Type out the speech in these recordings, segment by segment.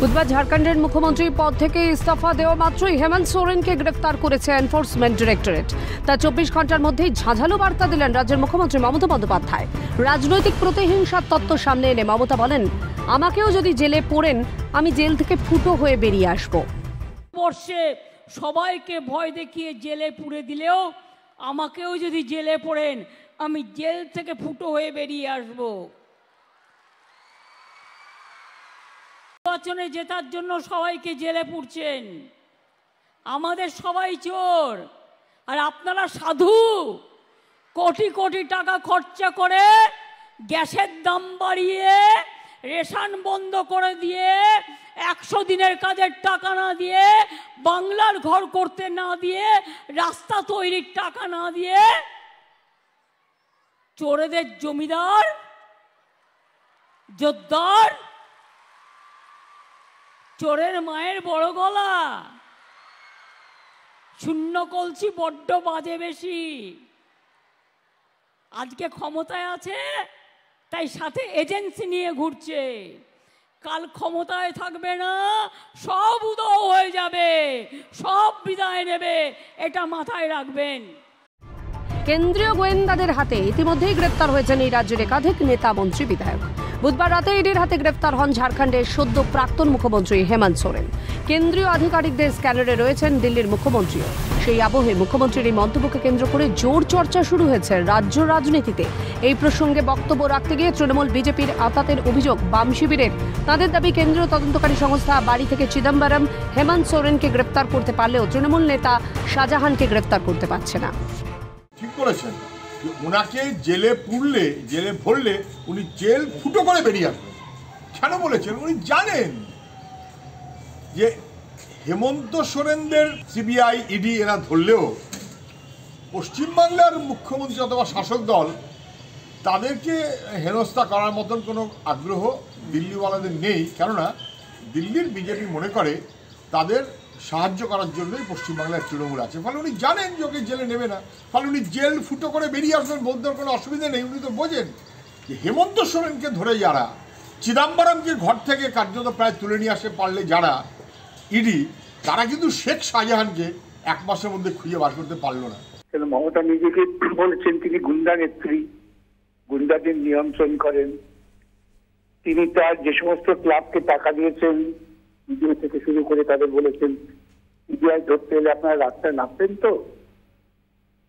বুধবার ঝাড়খণ্ডের মুখ্যমন্ত্রী পদ থেকে ইস্তফা দেওয়া মাত্রই হেমন্ত সোরেনকে গ্রেফতার করেছে এনফোর্সমেন্ট ডিরেক্টরেট। তার 24 ঘন্টার মধ্যেই ঝাঁঝালো বার্তা দিলেন রাজ্যের মুখ্যমন্ত্রী মমতা বন্দ্যোপাধ্যায়। রাজনৈতিক প্রতিহিংসার তত্ত্ব সামনে এনে মমতা বলেন, আমাকেও যদি জেলে পড়েন আমি জেল থেকে ফুটো হয়ে বেরিয়ে আসব। বর্ষে সবাইকে ভয় দেখিয়ে জেলে পুরে দিলেও আমাকেও যদি জেলে পড়েন আমি জেল থেকে ফুটো হয়ে বেরিয়ে আসব। নির্বাচনে জেতার জন্য সবাইকে জেলে পুরছেন, আমাদের সবাই চোর আর আপনারা সাধু। কোটি কোটি টাকা খরচা করে গ্যাসের দাম বাড়িয়ে রেশন বন্ধ করে দিয়ে 100 দিনের কাজের টাকা না দিয়ে, বাংলার ঘর করতে না দিয়ে, রাস্তা তৈরির টাকা না দিয়ে চোরেদের জমিদার জোরদার, চোরের মায়ের বড় গলা, শূন্য কলসি বড্ড বাজে বেশি। আজকে ক্ষমতায় আছে তাই সাথে এজেন্সি নিয়ে ঘুরছে, কাল ক্ষমতায় থাকবে না, সব উদয় হয়ে যাবে, সব বিদায় নেবে, এটা মাথায় রাখবেন। কেন্দ্রীয় গোয়েন্দাদের হাতে ইতিমধ্যেই গ্রেপ্তার হয়েছেন এই রাজ্যের একাধিক নেতা, মন্ত্রী, বিধায়ক। বুধবার রাতে ইডির হাতে গ্রেপ্তার হন ঝাড়খণ্ডের সদ্য প্রাক্তন মুখ্যমন্ত্রী হেমন্ত সোরেন। কেন্দ্রীয় আধিকারিকদের স্ক্যানারে রয়েছেন দিল্লির মুখ্যমন্ত্রীও। সেই আবহে মুখ্যমন্ত্রীর এই মন্তব্যকে কেন্দ্র করে জোর চর্চা শুরু হয়েছে রাজ্য রাজনীতিতে। এই প্রসঙ্গে বক্তব্য রাখতে গিয়ে তৃণমূল বিজেপির আতাতের অভিযোগ বাম শিবিরের। তাদের দাবি, কেন্দ্রীয় তদন্তকারী সংস্থা বাড়ি থেকে চিদম্বরম হেমন্ত সোরেনকে গ্রেপ্তার করতে পারলেও তৃণমূল নেতা শাহজাহানকে গ্রেপ্তার করতে পারছে না। ঠিক করেছেন, ওনাকে জেলে পুরলে, জেলে ভরলে উনি জেল ফুটো করে বেরিয়ে আসবেন। কেন বলেছেন? উনি জানেন যে হেমন্ত সোরেনদের সিবিআই, ইডি এরা ধরলেও পশ্চিমবাংলার মুখ্যমন্ত্রী অথবা শাসক দল তাদেরকে হেনস্থা করার মতন কোনো আগ্রহ দিল্লিওয়ালাদের নেই। কেননা দিল্লির বিজেপি মনে করে তাদের সাহায্য করার জন্যই পশ্চিমবাংলার তৃণমূল আছে। ফলে উনি জানেন যে ওকে জেলে নেবে না, ফলে উনি জেল ফুটো করে বেরিয়ে আসবেন, বলতে কোনো অসুবিধা নেই। উনি তো বোঝেন যে হেমন্ত সোরেনকে ধরে যারা, চিদম্বরমকে ঘর থেকে কার্যত প্রায় তুলে নিয়ে আসে পারলে যারা ইডি, তারা কিন্তু শেখ শাহজাহানকে 1 মাসের মধ্যে খুঁজে বার করতে পারলো না। মমতা নিজেকে বলেছেন তিনি গুন্ডা নেত্রী, গুন্ডাদের নিয়ন্ত্রণ করেন। তিনি তার যে সমস্ত ক্লাবকে টাকা দিয়েছেন ভিডিও থেকে শুরু করে তাদের বলেছেন সিবিআই ধরতে এলে আপনারা রাস্তায় নামবেন তো।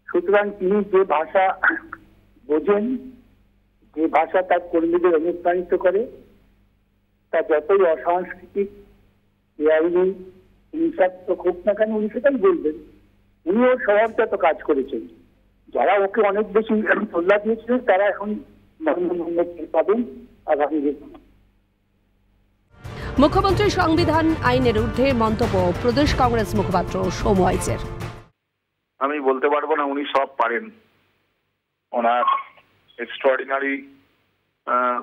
সুতরাং তিনি যে ভাষা বোঝেন, যে ভাষা তার কর্মীদের অনুপ্রাণিত করে, তা যতই অসাংস্কৃতিক, বেআইনি, হিংসাত্মক হোক না কেন উনি সেটাই বলবেন। উনিও স্বভাবজাত কাজ করেছেন। যারা ওকে অনেক বেশি তোল্লা দিয়েছিলেন তারা এখন পাবেন আগামী দিন। মুখ্যমন্ত্রী সংবিধান আইনের ঊর্ধ্বে মন্তব্য প্রদেশ কংগ্রেস মুখপাত্র সৌম্য আইচের। আমি বলতে পারবো না উনি সব পারেন, ওনার এক্সট্রাঅর্ডিনারি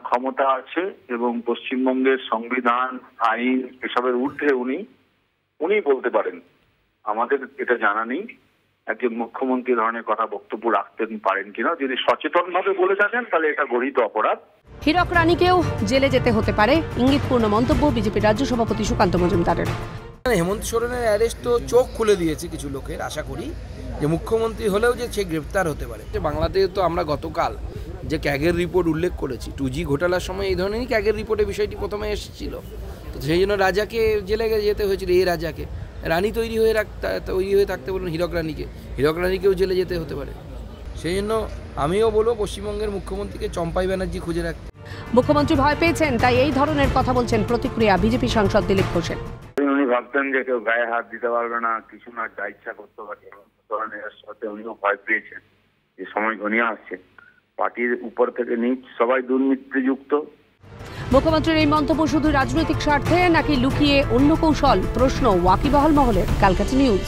ক্ষমতা আছে এবং পশ্চিমবঙ্গের সংবিধান, আইন এসবের ঊর্ধ্বে উনি বলতে পারেন। আমাদের এটা জানা নেই একজন মুখ্যমন্ত্রী ধরনের কথা বক্তব্য রাখতেন পারেন কিনা। যদি সচেতন ভাবে বলে থাকেন তাহলে এটা গর্হিত অপরাধ। হীরক রানীকেও জেলে যেতে হতে পারে, ইঙ্গিতপূর্ণ মন্তব্য বিজেপির রাজ্য সভাপতি সুকান্ত মজুমদারের। হেমন্ত সোরেনের অ্যারেস্ট তো চোখ খুলে দিয়েছে কিছু লোকের। আশা করি যে মুখ্যমন্ত্রী হলেও যে সে গ্রেপ্তার হতে পারে। বাংলাতে তো আমরা গতকাল যে ক্যাগের রিপোর্ট উল্লেখ করেছি, 2G ঘোটালার সময় এই ধরনেরই ক্যাগের রিপোর্টে বিষয়টি প্রথমে এসেছিল। তো সেই জন্য রাজাকে জেলে যেতে হয়েছিল, এই রাজাকে। রানী তৈরি হয়ে থাকতে বলুন হীরক রানীকেও জেলে যেতে হতে পারে। সেই জন্য আমিও বলবো পশ্চিমবঙ্গের মুখ্যমন্ত্রীকে চম্পাই ব্যানার্জি খুঁজে রাখতে। মুখ্যমন্ত্রী ভয় পেয়েছেন, তাই এই ধরনের কথা বলছেন। প্রতিক্রিয়া বিজেপি সাংসদ দিলীপ ঘোষের। উনি ভাবতেন যে কেউ গায়ে হাত দিতে পারবে না, কিছু না, যা ইচ্ছা করতে পারবে। সাথে উনিও ভয় পেয়েছেন যে সময় ঘনিয়ে আসছে, পার্টির উপর থেকে নিচ সবাই দুর্নীতিযুক্ত। মুখ্যমন্ত্রীর এই মন্তব্য শুধু রাজনৈতিক স্বার্থে নাকি লুকিয়ে অন্য কৌশল? প্রশ্ন ওয়াকিবহাল মহলের। ক্যালকাটা নিউজ।